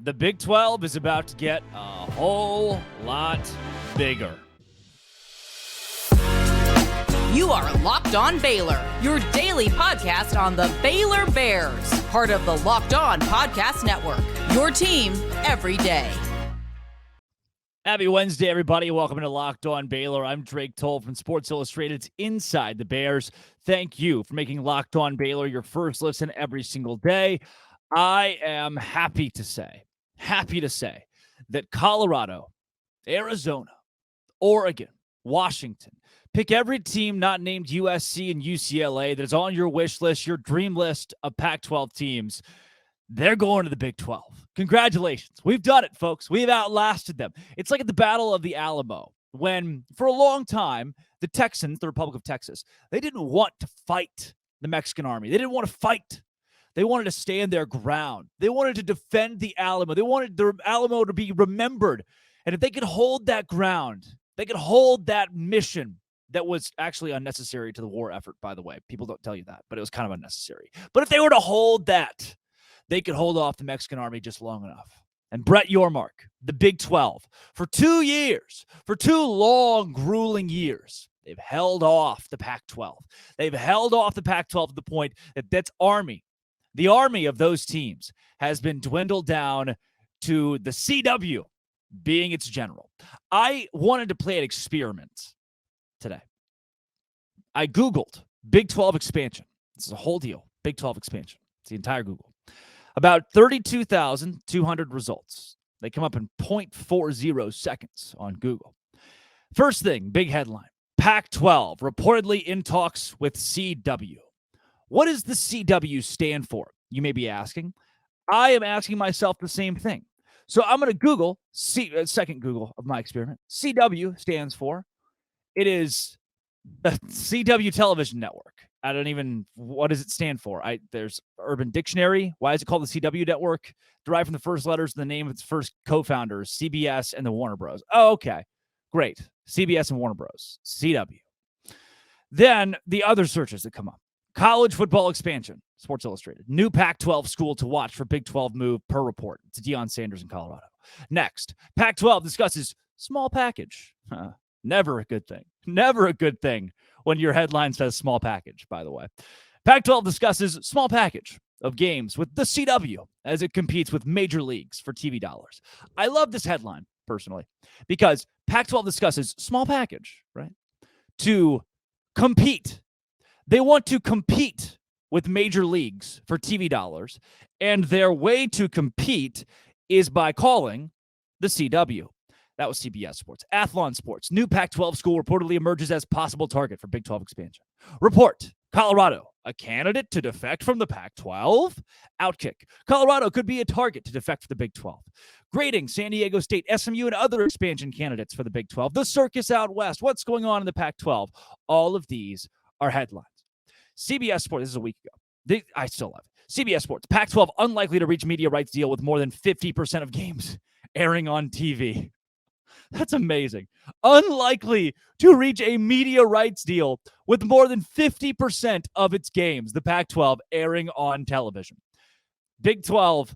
The Big 12 is about to get a whole lot bigger. You are Locked On Baylor, your daily podcast on the Baylor Bears, part of the Locked On Podcast Network, your team every day. Happy Wednesday, everybody. Welcome to Locked On Baylor. I'm Drake Toll from Sports Illustrated's Inside the Bears. Thank you for making Locked On Baylor your first listen every single day. I am happy to say that Colorado, Arizona, Oregon, Washington, pick every team not named USC and UCLA that is on your wish list, your dream list of Pac-12 teams. They're going to the Big 12. Congratulations. We've done it, folks. We've outlasted them. It's like at the Battle of the Alamo when, for a long time, the Texans, the Republic of Texas, they didn't want to fight the Mexican army. They didn't want to fight. They wanted to stand their ground. They wanted to defend the Alamo. They wanted the Alamo to be remembered. And if they could hold that ground, they could hold that mission that was actually unnecessary to the war effort, by the way. People don't tell you that, but it was kind of unnecessary. But if they were to hold that, they could hold off the Mexican army just long enough. And Brett Yormark, the Big 12, for 2 years, for 2 long, grueling years, they've held off the Pac-12. They've held off the Pac-12 to the point that that's army. The army of those teams has been dwindled down to the CW being its general. I wanted to play an experiment today. I Googled Big 12 expansion. This is a whole deal. Big 12 expansion. It's the entire Google. About 32,200 results. They come up in 0.40 seconds on Google. First thing, big headline. Pac-12 reportedly in talks with CW. What does the CW stand for? You may be asking. I am asking myself the same thing. So I'm going to Google, second Google of my experiment. CW stands for, it is the CW television network. I don't even, what does it stand for? There's Urban Dictionary. Why is it called the CW network? Derived from the first letters of the name of its first co-founders, CBS and the Warner Bros. Oh, okay. Great. CBS and Warner Bros. CW. Then the other searches that come up. College football expansion, Sports Illustrated. New Pac-12 school to watch for Big 12 move per report. It's Deion Sanders in Colorado. Next, Pac-12 discusses small package. Never a good thing. Never a good thing when your headline says small package, by the way. Pac-12 discusses small package of games with the CW as it competes with major leagues for TV dollars. I love this headline, personally, because Pac-12 discusses small package, right, to compete. They want to compete with major leagues for TV dollars, and their way to compete is by calling the CW. That was CBS Sports. Athlon Sports. New Pac-12 school reportedly emerges as possible target for Big 12 expansion. Report. Colorado, a candidate to defect from the Pac-12? Outkick. Colorado could be a target to defect for the Big 12. Grading. San Diego State, SMU, and other expansion candidates for the Big 12. The circus out west. What's going on in the Pac-12? All of these are headlines. CBS Sports, this is a week ago. I still love it. CBS Sports, Pac-12 unlikely to reach media rights deal with more than 50% of games airing on TV. That's amazing. Unlikely to reach a media rights deal with more than 50% of its games, the Pac-12 airing on television. Big 12,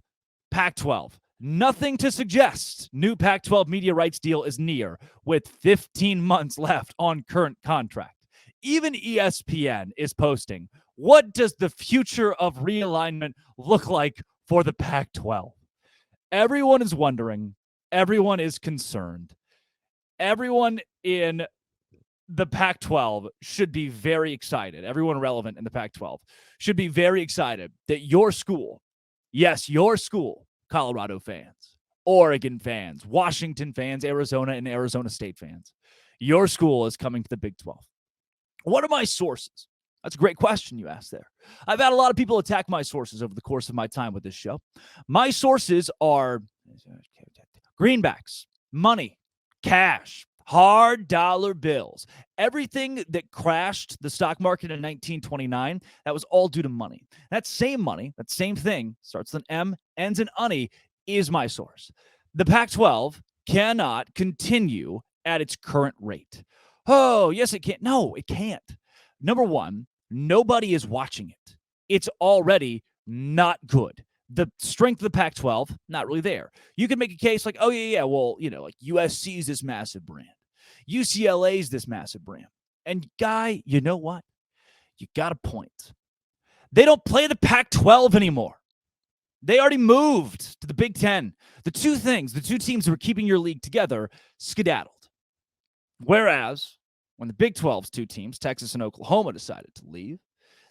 Pac-12. Nothing to suggest new Pac-12 media rights deal is near with 15 months left on current contract. Even ESPN is posting, what does the future of realignment look like for the Pac-12? Everyone is wondering. Everyone is concerned. Everyone in the Pac-12 should be very excited. Everyone relevant in the Pac-12 should be very excited that your school, yes, your school, Colorado fans, Oregon fans, Washington fans, Arizona and Arizona State fans, your school is coming to the Big 12. What are my sources? That's a great question you asked there. I've had a lot of people attack my sources over the course of my time with this show. My sources are greenbacks, money, cash, hard dollar bills. Everything that crashed the stock market in 1929, that was all due to money. That same money, that same thing, starts with an M, ends in money, is my source. The Pac-12 cannot continue at its current rate. Oh, yes, it can. No, it can't. Number one, nobody is watching it. It's already not good. The strength of the Pac-12, not really there. You can make a case like, oh, yeah, well, like USC is this massive brand. UCLA is this massive brand. And, Guy, you know what? You got a point. They don't play the Pac-12 anymore. They already moved to the Big Ten. The two teams that were keeping your league together, skedaddled. Whereas, when the Big 12's two teams, Texas and Oklahoma, decided to leave,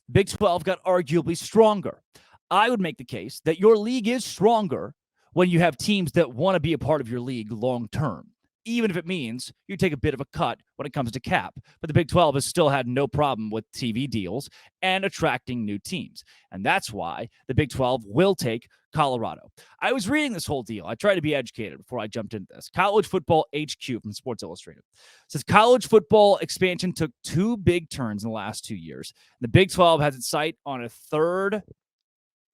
the Big 12 got arguably stronger. I would make the case that your league is stronger when you have teams that want to be a part of your league long term, even if it means you take a bit of a cut when it comes to cap. But the Big 12 has still had no problem with TV deals and attracting new teams. And that's why the Big 12 will take Colorado. I was reading this whole deal. I tried to be educated before I jumped into this. College Football HQ from Sports Illustrated says college football expansion took two big turns in the last 2 years. The Big 12 has its sight on a third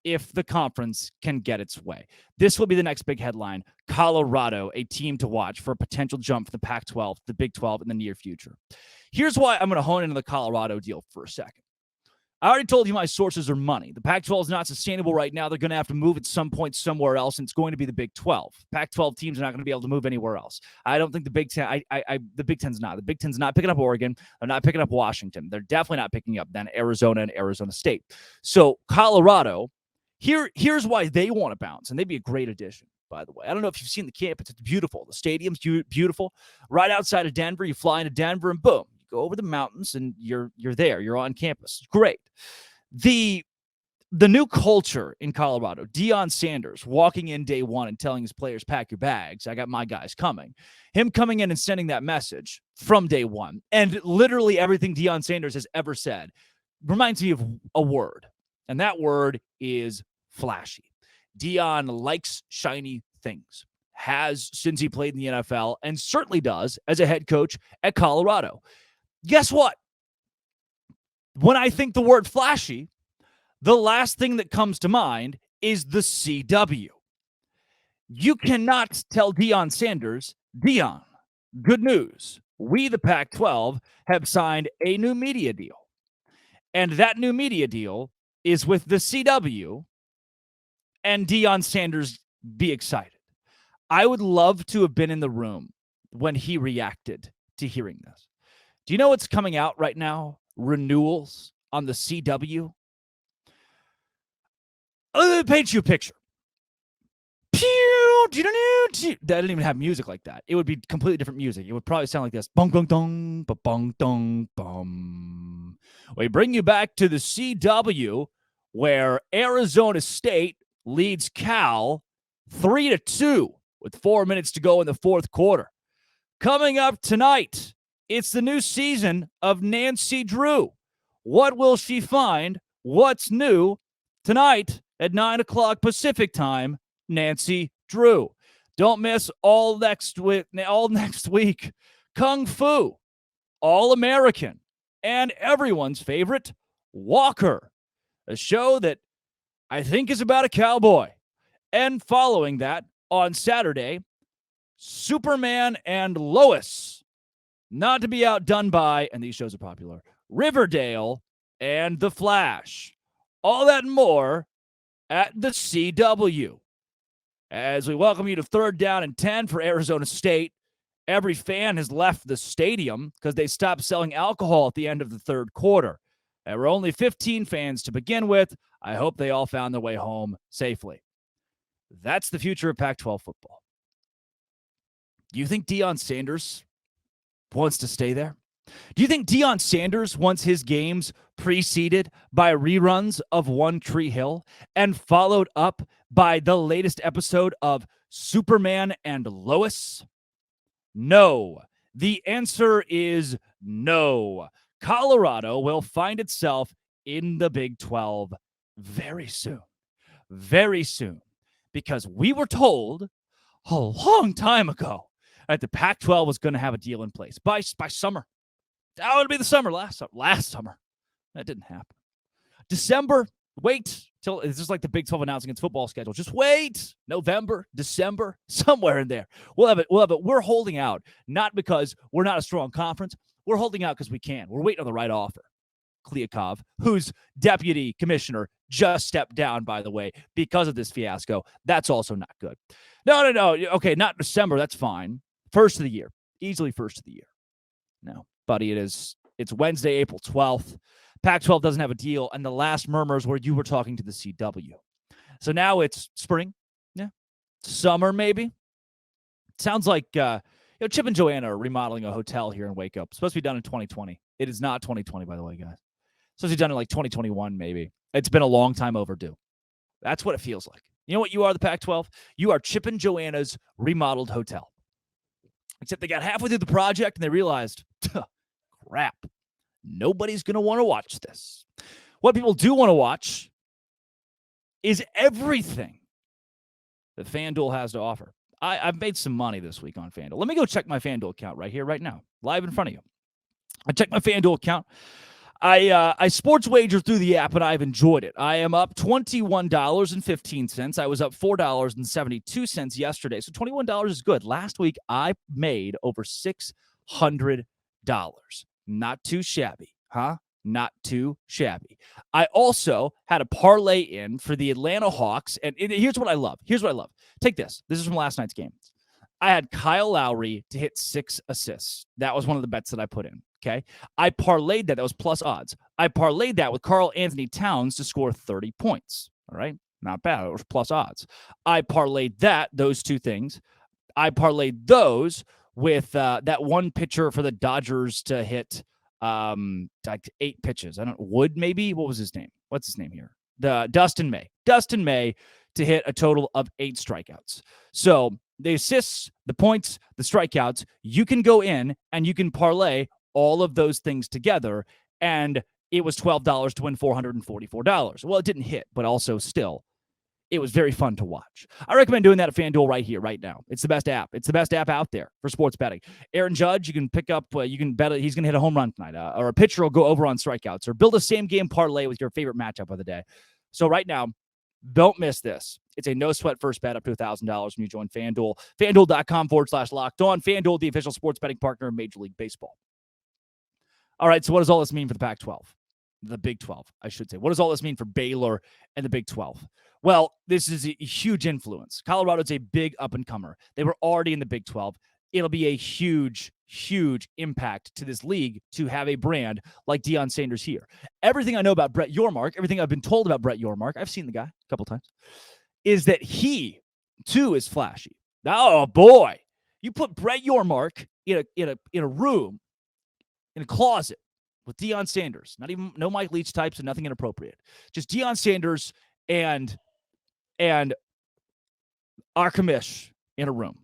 if the conference can get its way. This will be the next big headline. Colorado, a team to watch for a potential jump for the Pac-12, the Big 12 in the near future. Here's why I'm going to hone into the Colorado deal for a second. I already told you my sources are money. The Pac-12 is not sustainable right now. They're going to have to move at some point somewhere else, and it's going to be the Big 12. Pac-12 teams are not going to be able to move anywhere else. I don't think the Big Ten. The Big Ten's not. The Big Ten's not picking up Oregon. They're not picking up Washington. They're definitely not picking up then Arizona and Arizona State. So Colorado, here's why they want to bounce, and they'd be a great addition. By the way, I don't know if you've seen the campus. It's beautiful. The stadium's beautiful. Right outside of Denver, you fly into Denver, and boom. Go over the mountains and you're there. You're on campus. It's great. The new culture in Colorado, Deion Sanders walking in day one and telling his players, pack your bags. I got my guys coming. Him coming in and sending that message from day one. And literally everything Deion Sanders has ever said reminds me of a word. And that word is flashy. Deion likes shiny things. Has since he played in the NFL and certainly does as a head coach at Colorado. Guess what? When I think the word flashy, the last thing that comes to mind is the CW. You cannot tell Deion Sanders, Deion, good news. We, the Pac-12, have signed a new media deal. And that new media deal is with the CW, and Deion Sanders be excited. I would love to have been in the room when he reacted to hearing this. Do you know what's coming out right now? Renewals on the CW. Let me paint you a picture. That didn't even have music like that. It would be completely different music. It would probably sound like this. Bong, bong, dong, bong, dong, bum. We bring you back to the CW, where Arizona State leads Cal 3-2 with 4 minutes to go in the fourth quarter. Coming up tonight, it's the new season of Nancy Drew. What will she find? What's new? Tonight at 9 o'clock Pacific time, Nancy Drew. Don't miss all next week. Kung Fu, All-American, and everyone's favorite, Walker. A show that I think is about a cowboy. And following that, on Saturday, Superman and Lois. Not to be outdone by, and these shows are popular, Riverdale and The Flash. All that and more at the CW. As we welcome you to 3rd down and 10 for Arizona State. Every fan has left the stadium because they stopped selling alcohol at the end of the third quarter. There were only 15 fans to begin with. I hope they all found their way home safely. That's the future of Pac-12 football. Do you think Deion Sanders wants to stay there? Do you think Deion Sanders wants his games preceded by reruns of One Tree Hill and followed up by the latest episode of Superman and Lois? No. The answer is no. Colorado will find itself in the Big 12 very soon. Very soon. Because we were told a long time ago that the Pac-12 was going to have a deal in place by summer. That would be the summer last summer. That didn't happen. December, wait till it's just like the Big 12 announcing its football schedule. Just wait. November, December, somewhere in there. We'll have it. We're holding out, not because we're not a strong conference. We're holding out because we can. We're waiting on the right offer. Kliakov, who's deputy commissioner, just stepped down, by the way, because of this fiasco. That's also not good. No. Okay, not December. That's fine. First of the year. Easily first of the year. No, buddy, it's Wednesday, April 12th. Pac-12 doesn't have a deal, and the last murmurs were you were talking to the CW. So now it's spring. Yeah. Summer, maybe. Sounds like Chip and Joanna are remodeling a hotel here in Waco. It's supposed to be done in 2020. It is not 2020, by the way, guys. It's supposed to be done in like 2021, maybe. It's been a long time overdue. That's what it feels like. You know what you are, the Pac-12? You are Chip and Joanna's remodeled hotel. Except they got halfway through the project and they realized, crap, nobody's going to want to watch this. What people do want to watch is everything that FanDuel has to offer. I've made some money this week on FanDuel. Let me go check my FanDuel account right here, right now, live in front of you. I checked my FanDuel account. I sports wager through the app, and I've enjoyed it. I am up $21.15. I was up $4.72 yesterday, so $21 is good. Last week, I made over $600. Not too shabby, huh? Not too shabby. I also had a parlay in for the Atlanta Hawks, and here's what I love. Take this. This is from last night's game. I had Kyle Lowry to hit 6 assists. That was one of the bets that I put in. Okay. I parlayed that. That was plus odds. I parlayed that with Karl Anthony Towns to score 30 points. All right. Not bad. It was plus odds. I parlayed those two things. I parlayed those with that one pitcher for the Dodgers to hit like 8 pitches. Wood maybe? What was his name? What's his name here? Dustin May. Dustin May to hit a total of 8 strikeouts. So the assists, the points, the strikeouts, you can go in and you can parlay all of those things together, and it was $12 to win $444. Well, it didn't hit, but also still, it was very fun to watch. I recommend doing that at FanDuel right here, right now. It's the best app. It's the best app out there for sports betting. Aaron Judge, you can pick up, you can bet he's going to hit a home run tonight, or a pitcher will go over on strikeouts, or build a same-game parlay with your favorite matchup of the day. So right now, don't miss this. It's a no-sweat first bet up to $1,000 when you join FanDuel. FanDuel.com/locked on. FanDuel, the official sports betting partner of Major League Baseball. All right, so what does all this mean for the Pac-12? The Big 12, I should say. What does all this mean for Baylor and the Big 12? Well, this is a huge influence. Colorado's a big up-and-comer. They were already in the Big 12. It'll be a huge, huge impact to this league to have a brand like Deion Sanders here. Everything I know about Brett Yormark, everything I've been told about Brett Yormark, I've seen the guy a couple times, is that he, too, is flashy. Oh, boy. You put Brett Yormark in a room, in a closet with Deion Sanders, no Mike Leach types and nothing inappropriate. Just Deion Sanders and Arkamish in a room.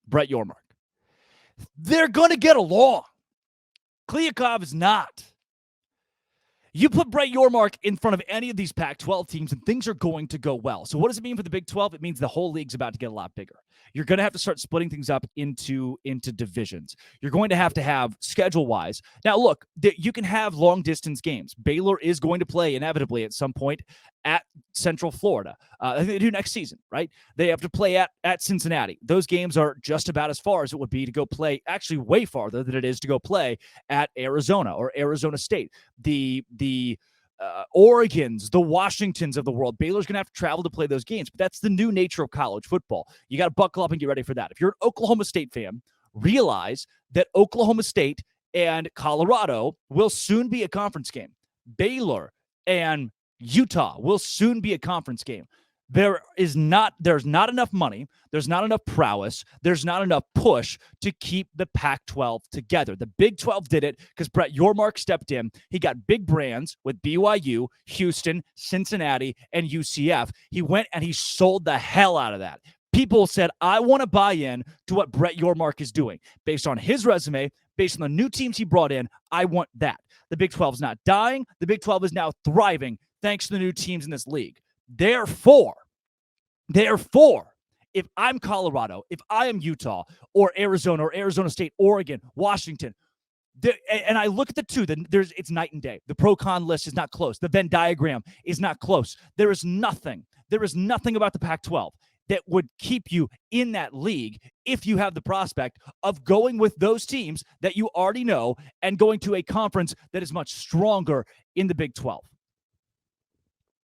Brett Yormark. They're going to get along. Kliakov is not. You put Brett Yormark in front of any of these Pac-12 teams, and things are going to go well. So what does it mean for the Big 12? It means the whole league's about to get a lot bigger. You're going to have to start splitting things up into divisions. You're going to have schedule-wise. Now, look, you can have long-distance games. Baylor is going to play inevitably at some point at Central Florida. I think they do next season, right? They have to play at Cincinnati. Those games are just about as far as it would be to go play, actually way farther than it is to go play at Arizona or Arizona State. The Oregons, the Washingtons of the world. Baylor's going to have to travel to play those games, but that's the new nature of college football. You got to buckle up and get ready for that. If you're an Oklahoma State fan, realize that Oklahoma State and Colorado will soon be a conference game. Baylor and Utah will soon be a conference game. There's not enough money. There's not enough prowess. There's not enough push to keep the Pac-12 together. The Big 12 did it because Brett Yormark stepped in. He got big brands with BYU, Houston, Cincinnati, and UCF. He went and he sold the hell out of that. People said, I want to buy in to what Brett Yormark is doing. Based on his resume, based on the new teams he brought in, I want that. The Big 12 is not dying. The Big 12 is now thriving thanks to the new teams in this league. Therefore, if I'm Colorado, if I am Utah or Arizona State, Oregon, Washington, and I look at the two, it's night and day. The pro-con list is not close. The Venn diagram is not close. There is nothing about the Pac-12 that would keep you in that league if you have the prospect of going with those teams that you already know and going to a conference that is much stronger in the Big 12.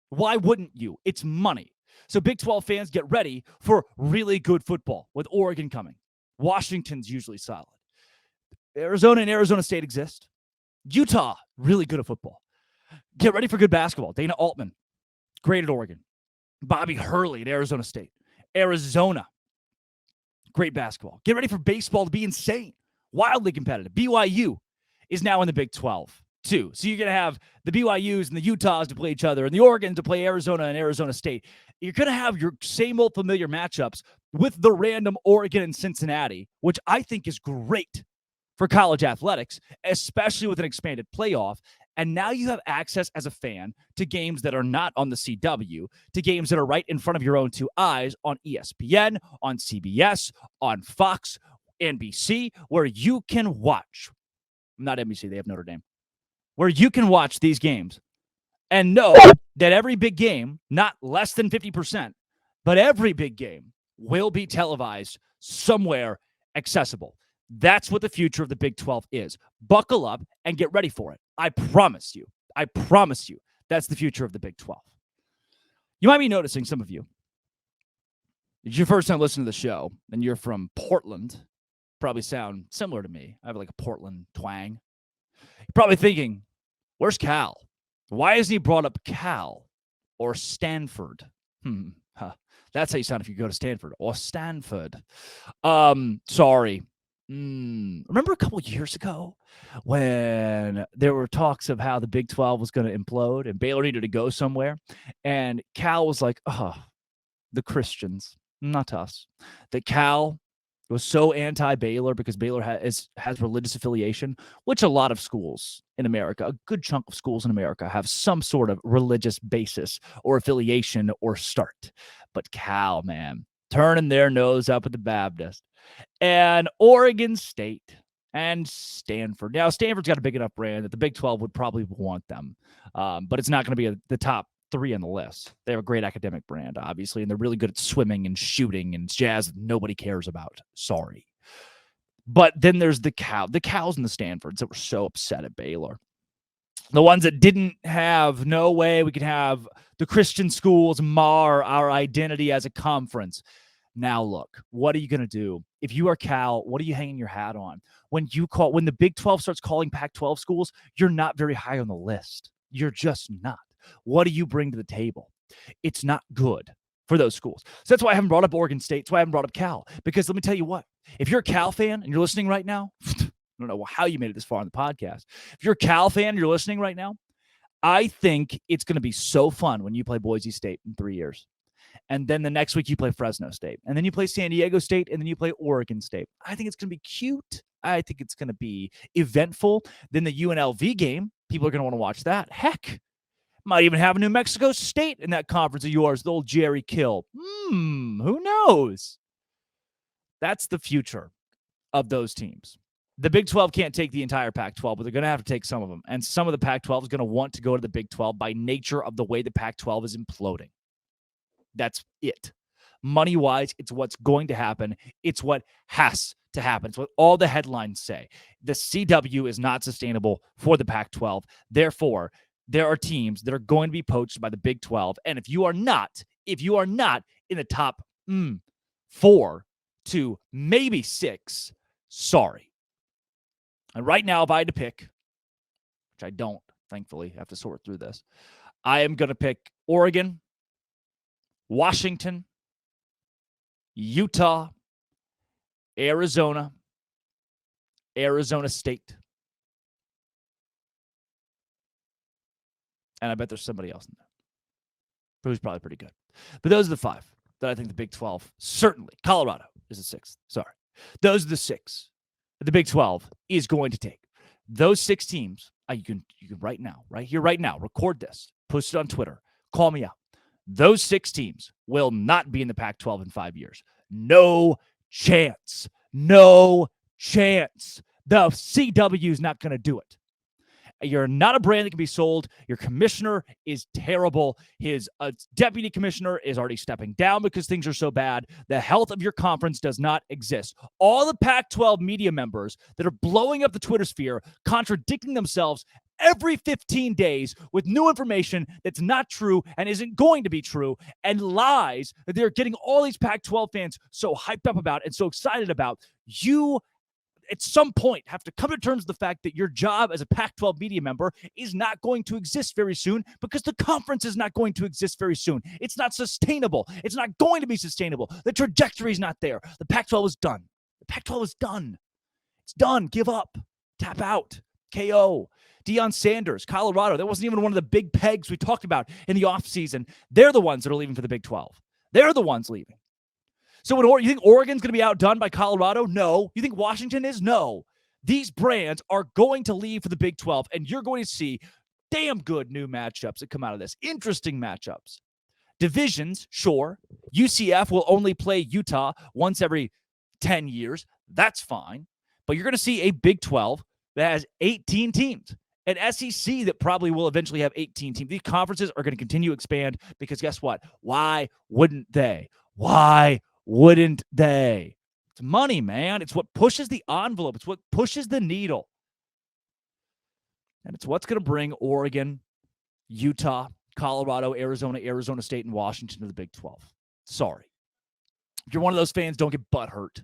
Why wouldn't you? It's money. So Big 12 fans, get ready for really good football with Oregon coming. Washington's usually solid. Arizona and Arizona State exist. Utah, really good at football. Get ready for good basketball. Dana Altman, great at Oregon. Bobby Hurley at Arizona State. Arizona, great basketball. Get ready for baseball to be insane, wildly competitive. BYU is now in the Big 12 too. So you're going to have the BYUs and the Utahs to play each other and the Oregons to play Arizona and Arizona State. You're going to have your same old familiar matchups with the random Oregon and Cincinnati, which I think is great for college athletics, especially with an expanded playoff. And now you have access as a fan to games that are not on the CW, to games that are right in front of your own two eyes on ESPN, on CBS, on Fox, NBC, where you can watch. Not NBC, they have Notre Dame. Where you can watch these games and know that every big game, not less than 50%, but every big game will be televised somewhere accessible. That's what the future of the Big 12 is. Buckle up and get ready for it. I promise you. I promise you. That's the future of the Big 12. You might be noticing, some of you, it's your first time listening to the show and you're from Portland, probably sound similar to me. I have like a Portland twang. You're probably thinking, where's Cal? Why isn't he brought up Cal or Stanford? That's how you sound if you go to Stanford or Stanford. Sorry. Remember a couple years ago when there were talks of how the Big 12 was going to implode and Baylor needed to go somewhere? And Cal was like, the Christians, not us. That Cal was so anti-Baylor because Baylor has religious affiliation, which a lot of schools in America, a good chunk of schools in America, have some sort of religious basis or affiliation or start. But Cal, man, turning their nose up at the Baptist. And Oregon State and Stanford. Now, Stanford's got a big enough brand that the Big 12 would probably want them, but it's not going to be the top 3 on the list. They have a great academic brand, obviously, and they're really good at swimming and shooting and jazz that nobody cares about. Sorry. But then there's the Cows and the Stanfords that were so upset at Baylor. The ones that didn't have, no way we could have the Christian schools mar our identity as a conference. Now, look, what are you going to do? If you are Cal, what are you hanging your hat on? When the Big 12 starts calling Pac-12 schools, you're not very high on the list. You're just not. What do you bring to the table? It's not good for those schools. So that's why I haven't brought up Oregon State. That's why I haven't brought up Cal. Because let me tell you what, if you're a Cal fan and you're listening right now, I don't know how you made it this far on the podcast. If you're a Cal fan and you're listening right now, I think it's going to be so fun when you play Boise State in 3 years. And then the next week you play Fresno State. And then you play San Diego State. And then you play Oregon State. I think it's going to be cute. I think it's going to be eventful. Then the UNLV game, people are going to want to watch that. Heck, might even have a New Mexico State in that conference of yours, the old Jerry Kill. Who knows? That's the future of those teams. The Big 12 can't take the entire Pac-12, but they're going to have to take some of them. And some of the Pac-12 is going to want to go to the Big 12 by nature of the way the Pac-12 is imploding. That's it. Money-wise, it's what's going to happen. It's what has to happen. It's what all the headlines say. The CW is not sustainable for the Pac-12. Therefore, there are teams that are going to be poached by the Big 12. And if you are not in the top 4 to maybe 6, sorry. And right now, if I had to pick, which I don't, thankfully, I have to sort through this, I am going to pick Oregon, Washington, Utah, Arizona, Arizona State. And I bet there's somebody else in there who's probably pretty good. But those are the 5 that I think the Big 12, certainly, Colorado is the 6th. Sorry. Those are the 6 that the Big 12 is going to take. Those 6 teams, you can right now, right here, right now, record this, post it on Twitter, call me out. Those 6 teams will not be in the Pac-12 in 5 years. No chance. No chance. The CW is not going to do it. You're not a brand that can be sold. Your commissioner is terrible. His deputy commissioner is already stepping down because things are so bad. The health of your conference does not exist. All the Pac-12 media members that are blowing up the Twitter sphere, contradicting themselves every 15 days with new information that's not true and isn't going to be true, and lies that they're getting all these Pac-12 fans so hyped up about and so excited about. You, at some point, have to come to terms with the fact that your job as a Pac-12 media member is not going to exist very soon, because the conference is not going to exist very soon. It's not sustainable. It's not going to be sustainable. The trajectory is not there. The Pac-12 is done. The Pac-12 is done. It's done. Give up. Tap out. KO. Deion Sanders, Colorado. That wasn't even one of the big pegs we talked about in the offseason. They're the ones that are leaving for the Big 12. They're the ones leaving. So you think Oregon's going to be outdone by Colorado? No. You think Washington is? No. These brands are going to leave for the Big 12, and you're going to see damn good new matchups that come out of this. Interesting matchups. Divisions, sure. UCF will only play Utah once every 10 years. That's fine. But you're going to see a Big 12 that has 18 teams. An SEC that probably will eventually have 18 teams. These conferences are going to continue to expand because guess what? Why wouldn't they? Why wouldn't they? It's money, man. It's what pushes the envelope. It's what pushes the needle. And it's what's going to bring Oregon, Utah, Colorado, Arizona State, and Washington to the Big 12. Sorry. If you're one of those fans, don't get butthurt.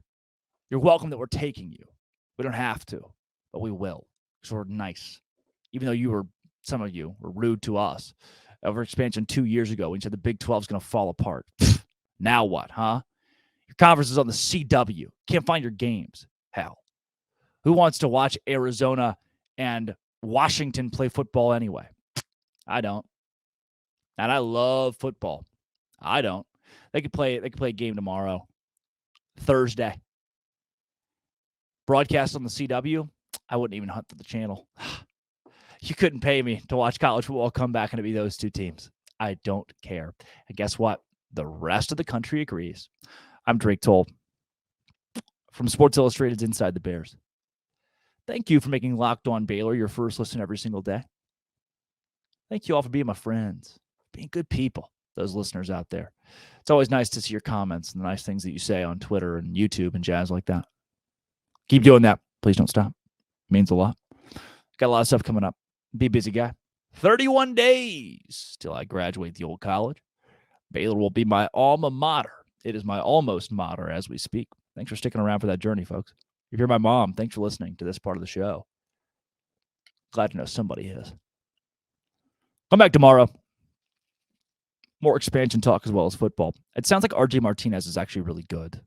You're welcome that we're taking you. We don't have to, but we will. Because we're nice. Even though some of you were rude to us over expansion 2 years ago when you said the Big 12 is going to fall apart. Now what, huh? Your conference is on the CW. Can't find your games. Hell. Who wants to watch Arizona and Washington play football anyway? I don't. And I love football. I don't. They could play a game tomorrow. Thursday. Broadcast on the CW. I wouldn't even hunt for the channel. You couldn't pay me to watch college football come back and it be those two teams. I don't care. And guess what? The rest of the country agrees. I'm Drake Toll from Sports Illustrated's Inside the Bears. Thank you for making Locked On Baylor your first listen every single day. Thank you all for being my friends, being good people, those listeners out there. It's always nice to see your comments and the nice things that you say on Twitter and YouTube and jazz like that. Keep doing that. Please don't stop. It means a lot. Got a lot of stuff coming up. Be a busy guy. 31 days till I graduate the old college. Baylor will be my alma mater. It is my almost mater as we speak. Thanks for sticking around for that journey, folks. If you're my mom, thanks for listening to this part of the show. Glad to know somebody is. Come back tomorrow. More expansion talk as well as football. It sounds like RJ Martinez is actually really good.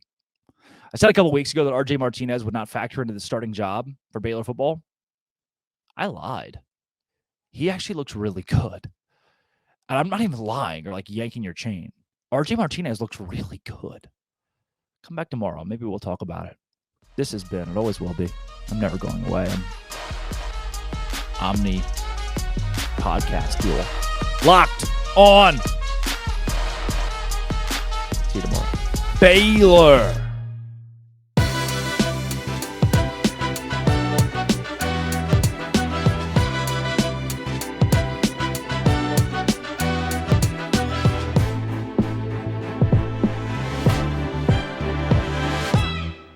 I said a couple weeks ago that RJ Martinez would not factor into the starting job for Baylor football. I lied. He actually looks really good. And I'm not even lying or like yanking your chain. RJ Martinez looks really good. Come back tomorrow. Maybe we'll talk about it. This has been, it always will be. I'm never going away. I'm Omni Podcast Duel. Locked On. See you tomorrow. Baylor.